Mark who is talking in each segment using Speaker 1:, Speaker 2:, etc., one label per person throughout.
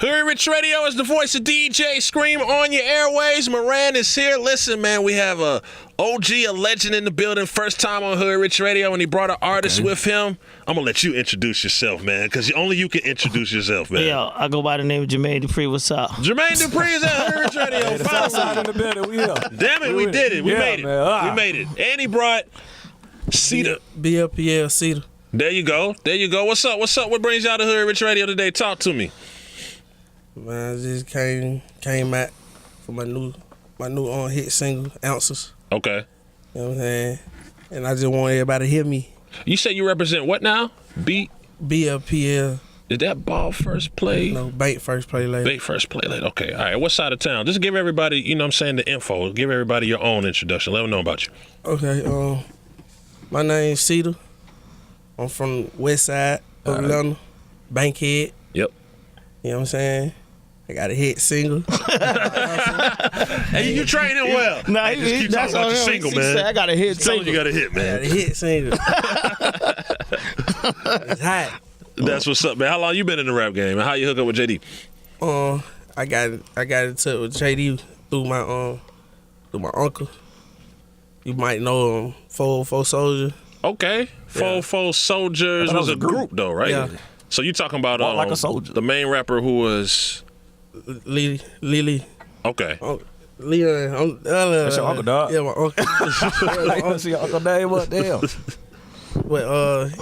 Speaker 1: Hoodrich Radio is the voice of DJ Scream on your airways. Moran is here. Listen, man, we have a OG, a legend in the building. First time on Hoodrich Radio, and he brought an artist with him. I'm going to let you introduce yourself, man, because only you can introduce yourself, man.
Speaker 2: Yo, I go by the name of Jermaine Dupree. What's up?
Speaker 1: Jermaine Dupree is at Hoodrich Radio.
Speaker 3: Hey, the Southside in the building. We here.
Speaker 1: Damn it, we did it. We made it.
Speaker 3: Man.
Speaker 1: We made it. And he brought Cedar.
Speaker 4: BLPL Cedar.
Speaker 1: There you go. There you go. What's up? What's up? What brings y'all to Hoodrich Radio today? Talk to me.
Speaker 4: Man, I just came out for my new hit single, Ounces.
Speaker 1: Okay.
Speaker 4: You know what I'm saying? And I just want everybody to hear me.
Speaker 1: You say you represent what now?
Speaker 4: BLPL.
Speaker 1: Is that ball first play?
Speaker 4: No, Bank first play later.
Speaker 1: Bank first play later. Okay. All right. What side of town? Just give everybody, you know what I'm saying, the info. Give everybody your own introduction. Let them know about you.
Speaker 4: Okay. My name's Cedar. I'm from West Side of Atlanta. Bankhead.
Speaker 1: Yep.
Speaker 4: You know what I'm saying? I got a hit single.
Speaker 1: Hey, you training well.
Speaker 2: Nah,
Speaker 1: hey, just keep talking about your single, man.
Speaker 2: I got a hit single.
Speaker 1: You got a hit, man.
Speaker 4: I got a hit single. It's hot.
Speaker 1: That's what's up, man. How long you been in the rap game, and how you hook up with JD?
Speaker 4: I got in touch with JD through my uncle. You might know him, 404 Soldier.
Speaker 1: Okay. 404 Soldiers was a group though, right?
Speaker 4: Yeah.
Speaker 1: So you talking about
Speaker 3: like a soldier.
Speaker 1: The main rapper who was
Speaker 4: Lily.
Speaker 1: Okay.
Speaker 4: Leon.
Speaker 3: That's your uncle, dog?
Speaker 4: Yeah, my uncle.
Speaker 3: That's your uncle name, what? Damn.
Speaker 4: But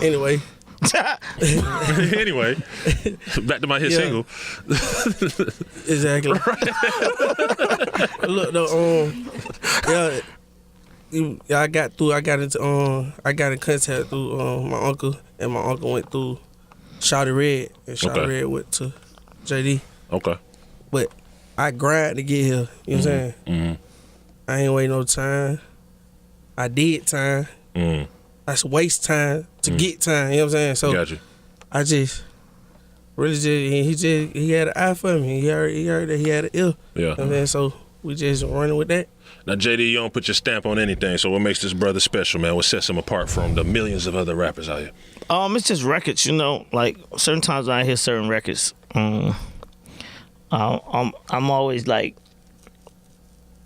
Speaker 4: anyway.
Speaker 1: Anyway, back to my hit single.
Speaker 4: Exactly. Look, though, I got in contact through my uncle, and my uncle went through Cedar Red, and Cedar Red went to JD.
Speaker 1: Okay.
Speaker 4: But I grind to get here. You know what I'm saying?
Speaker 1: Mm-hmm.
Speaker 4: I ain't wait no time. I did time.
Speaker 1: Mm.
Speaker 4: That's waste time to get time. You know what I'm saying? So
Speaker 1: Got you.
Speaker 4: I just really he had an eye for me. He heard that he had an ear.
Speaker 1: Yeah.
Speaker 4: You know what I'm saying? So we just running with that.
Speaker 1: Now, JD, you don't put your stamp on anything, so what makes this brother special, man? What sets him apart from the millions of other rappers out here?
Speaker 2: It's just records, you know. Like certain times when I hear certain records, I'm always like,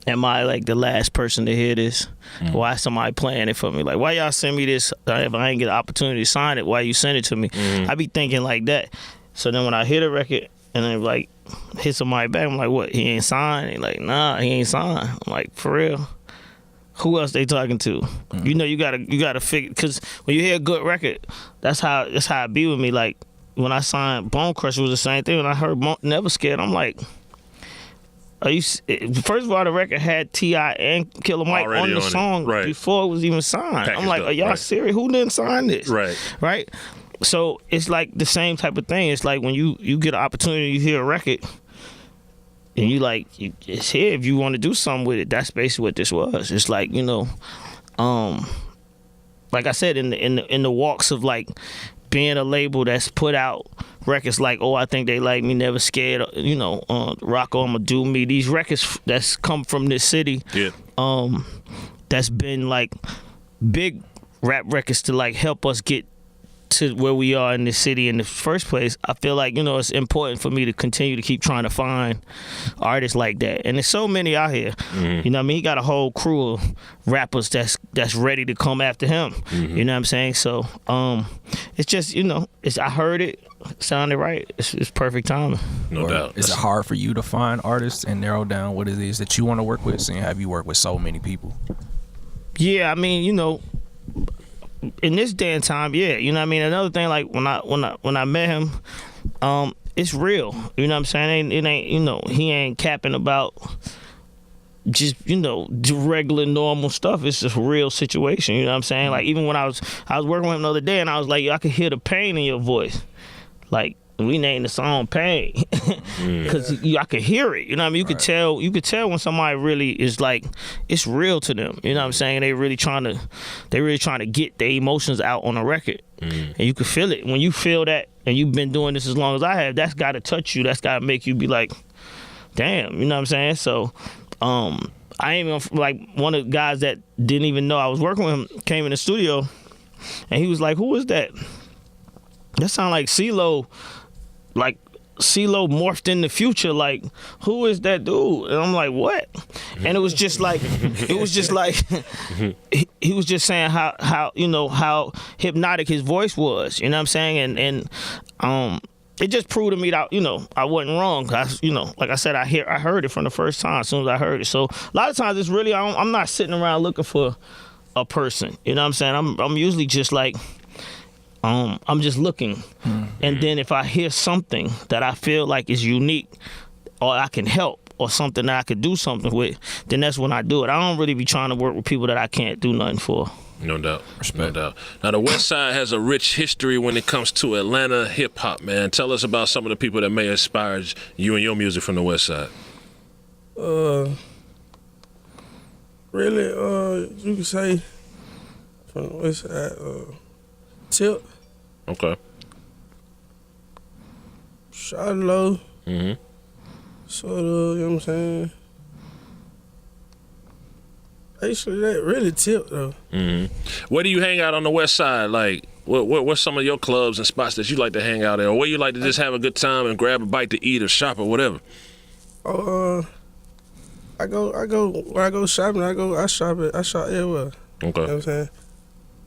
Speaker 2: am I like the last person to hear this? Why is somebody playing it for me? Like, why y'all send me this if I ain't get an opportunity to sign it? Why you send it to me? I be thinking like that. So then when I hear the record and then like hit somebody back, I'm like, what? He ain't signed? He like, nah, he ain't signed. I'm like, for real? Who else they talking to? You know, you gotta figure, because when you hear a good record, that's how it be with me. Like when I signed Bone Crusher was the same thing. When I heard Never Scared, I'm like, first of all, the record had T.I. and Killer Mike
Speaker 1: Already
Speaker 2: on the song before it was even signed.
Speaker 1: Packaged
Speaker 2: I'm like,
Speaker 1: up,
Speaker 2: are y'all serious? Who didn't sign this? Right? So it's like the same type of thing. It's like when you get an opportunity, you hear a record, and you like, it's here if you want to do something with it. That's basically what this was. It's like, you know, like I said, in the walks of like being a label that's put out records like, oh, I think they like me, Never Scared, you know, Rock I'ma Do Me. These records that's come from this city, that's been like big rap records to like help us get to where we are in this city in the first place. I feel like, you know, it's important for me to continue to keep trying to find artists like that. And there's so many out here. You know what I mean? He got a whole crew of rappers that's ready to come after him. You know what I'm saying? So it's just, you know, I heard it sounded right. It's perfect timing.
Speaker 1: No doubt.
Speaker 3: Is it hard for you to find artists and narrow down what it is that you want to work with, seeing have you worked with so many people?
Speaker 2: Yeah, I mean, you know, in this day and time, yeah, you know what I mean? Another thing, like when I met him, it's real. You know what I'm saying? It ain't, you know, he ain't capping about just, you know, regular normal stuff. It's just a real situation. You know what I'm saying? Like even when I was working with him the other day, and I was like, I could hear the pain in your voice. Like, we named the song Pain because I could hear it. You know what I mean? You could tell when somebody really is like, it's real to them. You know what I'm saying? They really trying to get their emotions out on a record, and you can feel it when you feel that. And you've been doing this as long as I have. That's got to touch you. That's got to make you be like, damn. You know what I'm saying? So, I ain't even like one of the guys that didn't even know I was working with him came in the studio, and he was like, "Who is that? That sound like CeeLo." Like CeeLo morphed in the Future. Like, who is that dude? And I'm like, what? And it was just like, he was just saying how you know, how hypnotic his voice was. You know what I'm saying? And it just proved to me that, you know, I wasn't wrong. You know, like I said, I heard it from the first time as soon as I heard it. So a lot of times it's really, I'm not sitting around looking for a person. You know what I'm saying? I'm usually just like, I'm just looking. And then if I hear something that I feel like is unique or I can help or something that I could do something with, then that's when I do it. I don't really be trying to work with people that I can't do nothing for.
Speaker 1: No doubt. Respect. No doubt. Now, the West Side has a rich history when it comes to Atlanta hip-hop, man. Tell us about some of the people that may inspire you and your music from the West Side.
Speaker 4: Really, you could say from the West Side, Tip.
Speaker 1: Okay.
Speaker 4: Shiloh. Sort of, you know what I'm saying? Actually, that really Tip, though.
Speaker 1: Where do you hang out on the West Side? Like, what's some of your clubs and spots that you like to hang out at, or where you like to just have a good time and grab a bite to eat or shop or whatever?
Speaker 4: I go shopping. I shop everywhere.
Speaker 1: Okay.
Speaker 4: You know what I'm saying?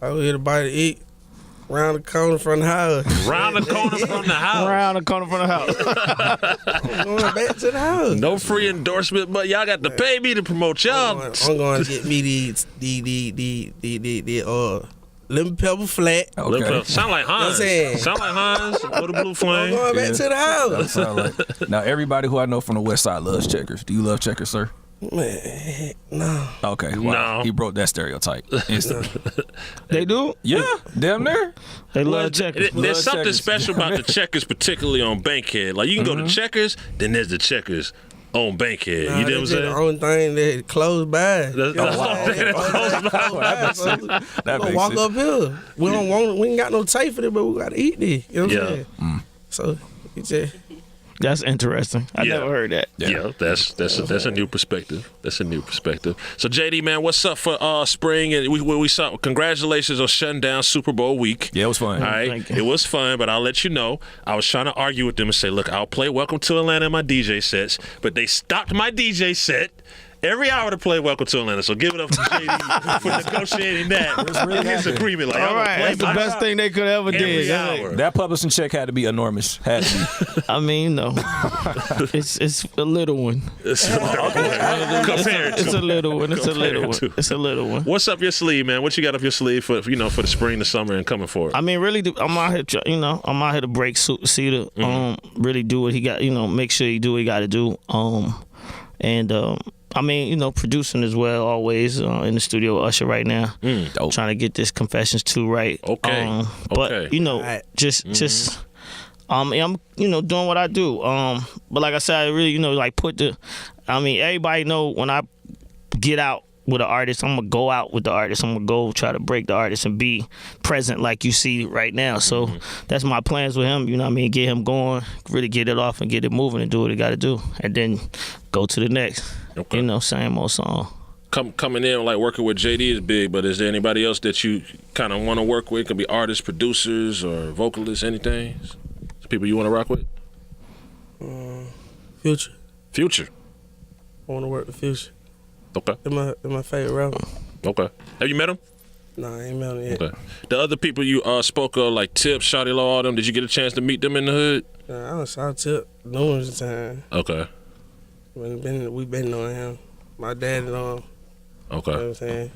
Speaker 4: I go get a bite to eat. Round the corner from the house.
Speaker 1: Round the corner from the house.
Speaker 2: Around the corner from the house.
Speaker 4: I'm going back to the house.
Speaker 1: No free endorsement, but y'all got to pay me to promote y'all.
Speaker 4: I'm going to get me the lemon pepper flat.
Speaker 3: Okay.
Speaker 1: Sound like Hans. Sound like Hans with a blue
Speaker 4: I'm
Speaker 1: flame.
Speaker 4: going back to the house.
Speaker 3: That sound like, now, everybody who I know from the West Side loves checkers. Do you love checkers, sir?
Speaker 4: Man, heck, no.
Speaker 3: Okay. Wow.
Speaker 1: No.
Speaker 3: He broke that stereotype instantly.
Speaker 2: They do?
Speaker 3: Yeah, damn near.
Speaker 2: They love checkers.
Speaker 1: There's something
Speaker 3: Checkers.
Speaker 1: special about the Checkers, particularly on Bankhead. Like, you can go to Checkers, then there's the Checkers on Bankhead.
Speaker 4: Nah,
Speaker 1: You know what I'm
Speaker 4: that's
Speaker 1: saying?
Speaker 4: the only thing that closed by.
Speaker 1: That's the only thing that closed by.
Speaker 3: That
Speaker 4: We
Speaker 3: makes
Speaker 4: walk
Speaker 3: sense.
Speaker 4: up here. We don't want. We ain't got no taste for it, but we gotta eat this. You know what
Speaker 1: Yeah.
Speaker 4: I'm saying? So we just
Speaker 2: That's interesting. I
Speaker 1: Yeah.
Speaker 2: never heard that.
Speaker 1: Yeah, that's a new perspective. That's a new perspective. So JD, man, what's up for spring? And we saw. Congratulations on shutting down Super Bowl week.
Speaker 3: Yeah, it was fun.
Speaker 1: All right,
Speaker 2: Thank you.
Speaker 1: it was fun, but I'll let you know. I was trying to argue with them and say, look, I'll play Welcome to Atlanta in my DJ sets, but they stopped my DJ set every hour to play Welcome to Atlanta. So give it up to JD for negotiating that.
Speaker 3: really
Speaker 1: His
Speaker 3: happened.
Speaker 1: agreement. Like,
Speaker 2: All
Speaker 1: I'm gonna
Speaker 2: right,
Speaker 1: play
Speaker 2: that's the
Speaker 1: my
Speaker 2: best thing they could ever
Speaker 1: every
Speaker 2: did.
Speaker 1: hour.
Speaker 3: That publishing check had to be enormous. Had to be.
Speaker 2: I mean, no, it's a little one.
Speaker 1: Compared
Speaker 2: It's
Speaker 1: to.
Speaker 2: a little one. It's a little one.
Speaker 1: Compared to.
Speaker 2: It's a little one.
Speaker 1: What's up your sleeve, man? What you got up your sleeve for for the spring, the summer, and coming forward?
Speaker 2: I mean, really, I'm out here. I'm out here to break Cedar. Really do what he got. Make sure he do what he got to do. I mean, producing as well. Always in the studio with Usher right now.
Speaker 3: Dope.
Speaker 2: Trying to get this Confessions 2 right.
Speaker 1: Okay.
Speaker 2: But
Speaker 1: Okay.
Speaker 4: Right.
Speaker 2: just. I'm doing what I do. But like I said, I really everybody know when I get out with an artist, I'm gonna go out with the artist. I'm gonna go try to break the artist and be present like you see right now. So that's my plans with him. You know what I mean? Get him going, really get it off and get it moving and do what he got to do, and then go to the next.
Speaker 1: Okay.
Speaker 2: Same old song.
Speaker 1: Coming in, like working with JD is big, but is there anybody else that you kind of want to work with? It could be artists, producers, or vocalists, anything? People you want to rock with?
Speaker 4: Future.
Speaker 1: Future.
Speaker 4: I want to work with Future.
Speaker 1: Okay.
Speaker 4: They're my favorite rapper.
Speaker 1: Okay. Have you met him?
Speaker 4: Nah, I ain't met him yet.
Speaker 1: Okay. The other people you spoke of, like Tip, Shawty Law, all them, did you get a chance to meet them in the hood?
Speaker 4: Nah, I done saw Tip numerous times.
Speaker 1: Okay.
Speaker 4: We been knowing him. My dad and
Speaker 1: Okay.
Speaker 4: You know what I'm saying?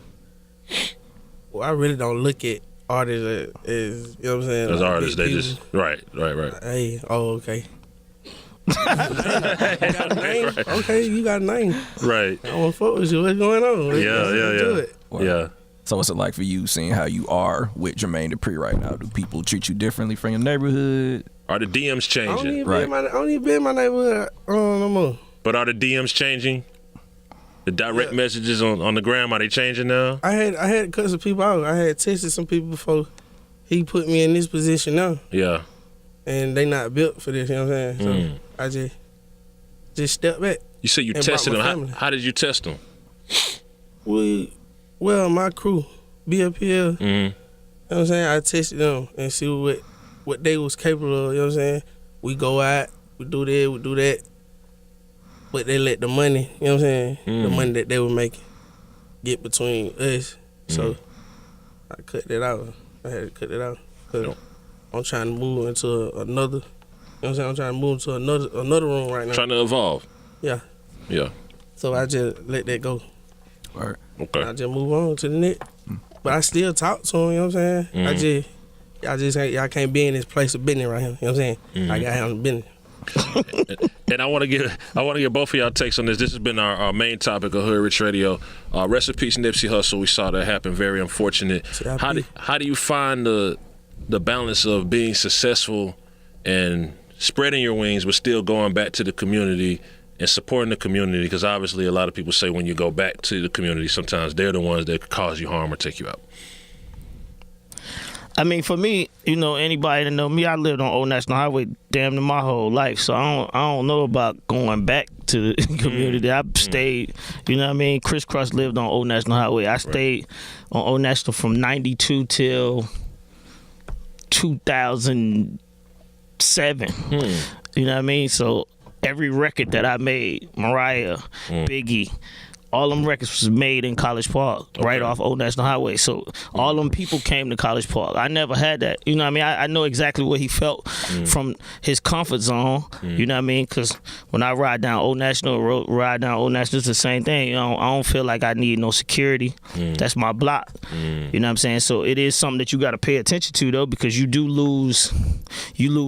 Speaker 4: Well, I really don't look at artists as you know what I'm saying?
Speaker 1: As
Speaker 4: like
Speaker 1: artists,
Speaker 4: big
Speaker 1: they
Speaker 4: people.
Speaker 1: just right.
Speaker 4: Hey, okay. You got a name?
Speaker 1: Right.
Speaker 4: Okay, you got a name.
Speaker 1: Right.
Speaker 4: I want to fuck with you. What's going on? Let's do it.
Speaker 1: Yeah.
Speaker 3: So what's it like for you seeing how you are with Jermaine Dupri right now? Do people treat you differently from your neighborhood?
Speaker 1: Are the DMs
Speaker 4: I don't
Speaker 1: changing?
Speaker 4: even be in my neighborhood no more.
Speaker 1: But are the DMs changing? The direct messages on the gram, are they changing now?
Speaker 4: I had to cut some people out. I had texted some people before he put me in this position now.
Speaker 1: Yeah.
Speaker 4: And they not built for this, you know what I'm saying? So I just stepped back.
Speaker 1: You said you
Speaker 4: And
Speaker 1: tested
Speaker 4: brought my
Speaker 1: them.
Speaker 4: family.
Speaker 1: How did you test them?
Speaker 4: My crew, BFPL, you know what I'm saying? I tested them and see what they was capable of, you know what I'm saying? We go out, we do this, we do that. But they let the money, you know what I'm saying? The money that they were making get between us. So I cut that out. I had to cut it out. Cause I'm trying to move into another, you know what I'm saying? I'm trying to move into another room right now.
Speaker 1: Trying to evolve.
Speaker 4: Yeah.
Speaker 1: Yeah.
Speaker 4: So I just let that go.
Speaker 3: Right.
Speaker 1: Okay.
Speaker 4: I just move on to the next. But I still talk to him, you know what I'm saying? Y'all can't be in this place of business right here, you know what I'm saying? I got handle business.
Speaker 1: And I want to get both of y'all takes on this. This has been our main topic of Hoodrich Radio. Rest in peace, Nipsey Hussle. We saw that happen. Very unfortunate. How do you find the balance of being successful and spreading your wings, but still going back to the community and supporting the community? Because obviously, a lot of people say when you go back to the community, sometimes they're the ones that cause you harm or take you out.
Speaker 2: I mean, for me, you know, anybody that know me, I lived on Old National Highway damn near my whole life, so I don't know about going back to the community. I stayed, you know what I mean? Chris Cross lived on Old National Highway. I stayed on Old National from 92 till 2007. You know what I mean? So every record that I made, Mariah, Biggie, all them records was made in College Park, right off Old National Highway. So all them people came to College Park. I never had that. You know what I mean? I know exactly what he felt from his comfort zone. You know what I mean? Because when I ride down Old National, it's the same thing. You know, I don't feel like I need no security. That's my block. You know what I'm saying? So it is something that you got to pay attention to, though, because you do lose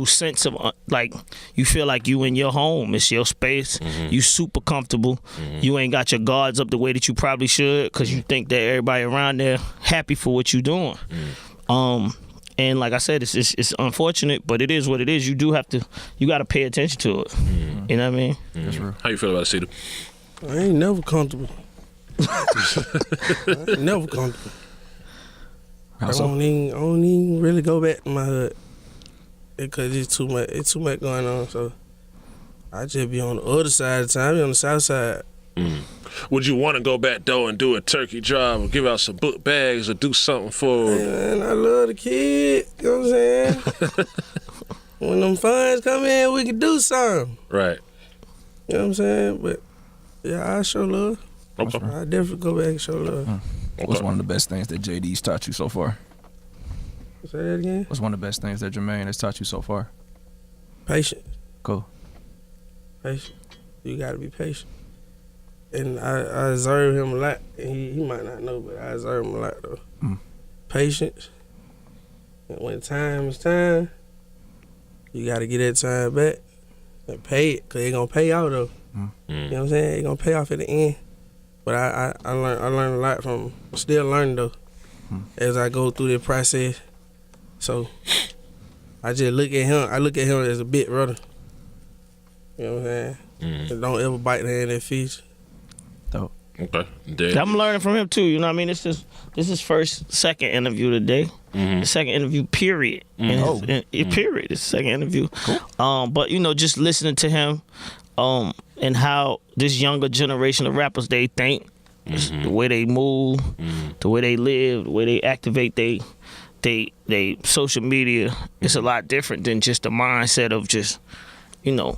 Speaker 2: sense of, like, you feel like you in your home. It's your space. You super comfortable. You ain't got your guards up the way that you probably should, because you think that everybody around there happy for what you doing. And like I said, it's unfortunate, but it is what it is. You got to pay attention to it. You know what I mean?
Speaker 3: That's real.
Speaker 1: How you feel about it, Cedar?
Speaker 4: I ain't never comfortable. I ain't never comfortable. I don't even really go back to my hood because it's too much going on. So I just be on the other side of the time. I be on the south side.
Speaker 1: Would you want to go back though and do a turkey drive or give out some book bags or do something for?
Speaker 4: Hey man, I love the kid. You know what I'm saying? When them funds come in, we can do something.
Speaker 1: Right.
Speaker 4: You know what I'm saying? But yeah, I show love.
Speaker 1: Okay.
Speaker 4: I definitely go back and show love.
Speaker 3: What's one of the best things that JD's taught you so far?
Speaker 4: Say that again?
Speaker 3: What's one of the best things that Jermaine has taught you so far?
Speaker 4: Patience.
Speaker 3: Cool.
Speaker 4: Patience. You gotta be patient. And I observe him a lot. And he might not know, but I observe him a lot though. Patience. And when time is time, you gotta get that time back and pay it, cause it gonna pay out though. You know what I'm saying? It gonna pay off at the end. But I learned a lot from, still learning though, as I go through the process. So I just look at him. I look at him as a big brother. You know what I'm saying? And don't ever bite the hand that feeds you.
Speaker 3: Dope.
Speaker 1: Okay.
Speaker 2: I'm learning from him too. You know what I mean? This is second interview today. The second interview, period. Period. It's the second interview. Cool. But you know, just listening to him, and how this younger generation of rappers, they think, the way they move, the way they live, the way they activate they social media, it's a lot different than just the mindset of just, you know,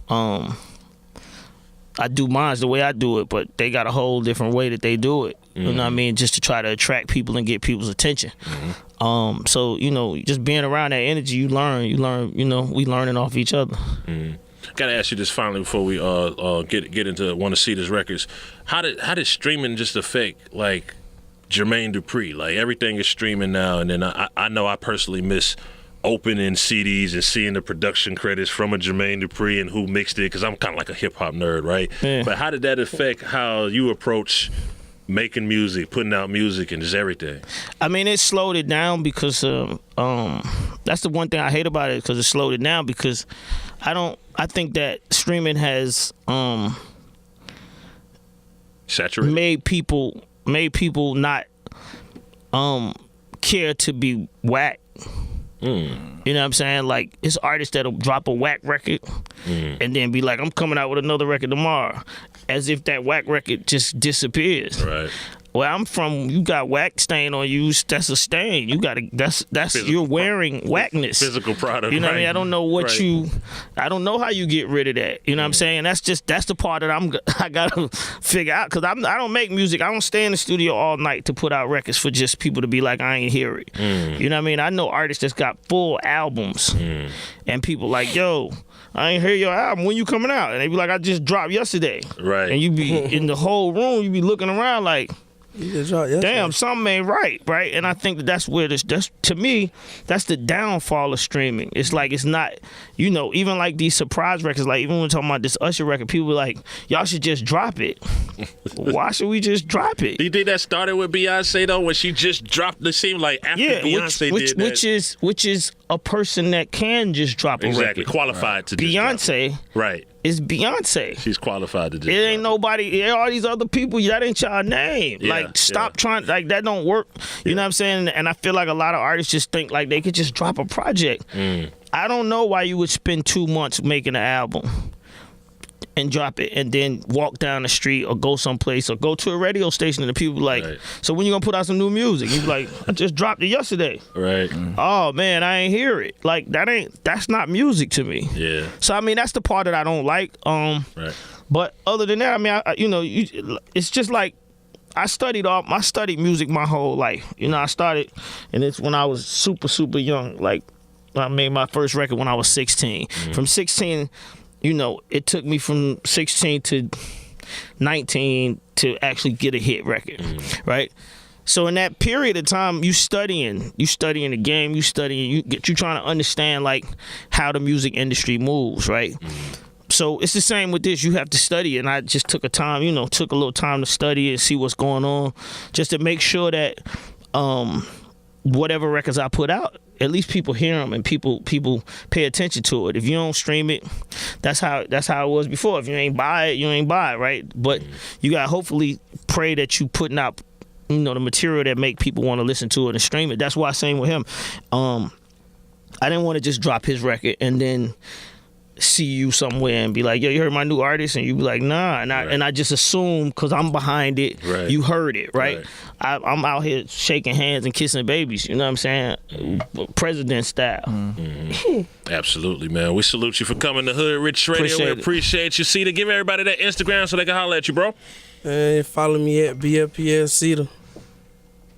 Speaker 2: I do mine the way I do it, but they got a whole different way that they do it. You know what I mean? Just to try to attract people and get people's attention. So, you know, just being around that energy, you learn, you know, we learning off each other.
Speaker 1: Gotta ask you this finally before we get into one of Cedar's records. How did streaming just affect like Jermaine Dupri? Like everything is streaming now, and then I know I personally miss opening CDs and seeing the production credits from a Jermaine Dupri and who mixed it, because I'm kind of like a hip hop nerd, right? Yeah. But how did that affect how you approach making music, putting out music, and just everything? I
Speaker 2: mean, it slowed it down because that's the one thing I hate about it, because it slowed it down because I think that streaming has
Speaker 1: saturated,
Speaker 2: made people not care to be whack. You know what I'm saying? Like, it's artists that'll drop a whack record and then be like, I'm coming out with another record tomorrow, as if that whack record just disappears.
Speaker 1: Right.
Speaker 2: where I'm from, you got wax stain on you. That's a stain. You gotta. That's
Speaker 1: Physical
Speaker 2: you're wearing whackness.
Speaker 1: Physical product.
Speaker 2: You know what I mean?
Speaker 1: right.
Speaker 2: I don't know what
Speaker 1: Right.
Speaker 2: I don't know how you get rid of that. You know what I'm saying? That's the part that I gotta figure out, because I don't make music. I don't stay in the studio all night to put out records for just people to be like, I ain't hear it. You know what I mean? I know artists that's got full albums, and people like, yo, I ain't hear your album. When you coming out? And they be like, I just dropped yesterday.
Speaker 1: Right.
Speaker 2: And you be in the whole room, you be looking around like,
Speaker 4: You just dropped yesterday.
Speaker 2: damn, something ain't right, right? And I think that's where that's to me, that's the downfall of streaming. It's like, it's not, you know, even like these surprise records, like even when we're talking about this Usher record, people be like, y'all should just drop it. Why should we just drop it?
Speaker 1: Do you think that started with Beyonce though, when she just dropped? It seemed like after Beyonce did that.
Speaker 2: which is a person that can just drop a
Speaker 1: exactly
Speaker 2: record.
Speaker 1: qualified to just drop
Speaker 2: Beyonce
Speaker 1: it. Right.
Speaker 2: is Beyonce.
Speaker 1: She's qualified to just.
Speaker 2: It ain't
Speaker 1: drop
Speaker 2: nobody. All these other people, that ain't y'all name.
Speaker 1: Yeah,
Speaker 2: Like, stop trying. Like, that don't work. You know what I'm saying? And I feel like a lot of artists just think like they could just drop a project. I don't know why you would spend 2 months making an album and drop it, and then walk down the street or go someplace or go to a radio station, and the people be like,
Speaker 1: Right.
Speaker 2: so when you gonna put out some new music? You be like, I just dropped it yesterday.
Speaker 1: Right.
Speaker 2: Oh man, I ain't hear it. Like, that's not music to me.
Speaker 1: Yeah.
Speaker 2: So I mean, that's the part that I don't like.
Speaker 1: Right.
Speaker 2: But other than that, I mean, it's just like, I studied music my whole life. You know, I started, and it's when I was super, super young. Like, I made my first record when I was 16. From 16, you know, it took me from 16 to 19 to actually get a hit record, right? So in that period of time, you studying the game, you trying to understand like how the music industry moves, right? So it's the same with this. You have to study, and I just took a little time to study and see what's going on, just to make sure that whatever records I put out, at least people hear them and people pay attention to it. If you don't stream it, that's how it was before. If you ain't buy it, you ain't buy it, right? But you gotta hopefully pray that you putting out, you know, the material that make people want to listen to it and stream it. That's why I sang with him. I didn't want to just drop his record and then see you somewhere and be like, yo, you heard my new artist? And you be like, nah. And I just assume, because I'm behind it,
Speaker 1: Right.
Speaker 2: you heard it, right?
Speaker 1: Right.
Speaker 2: I'm out here shaking hands and kissing babies, you know what I'm saying? President style.
Speaker 1: Absolutely, man. We salute you for coming to Hoodrich Radio.
Speaker 2: Appreciate
Speaker 1: we
Speaker 2: it.
Speaker 1: appreciate you. Cedar, give everybody that Instagram so they can holler at you, bro.
Speaker 4: And follow me at BFPS Cedar.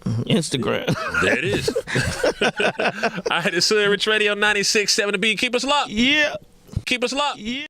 Speaker 2: Instagram.
Speaker 1: There it is. All right, it's Hoodrich Radio 96.7 The Beat. Keep us locked.
Speaker 2: Yeah.
Speaker 1: Keep us locked.
Speaker 2: Yeah.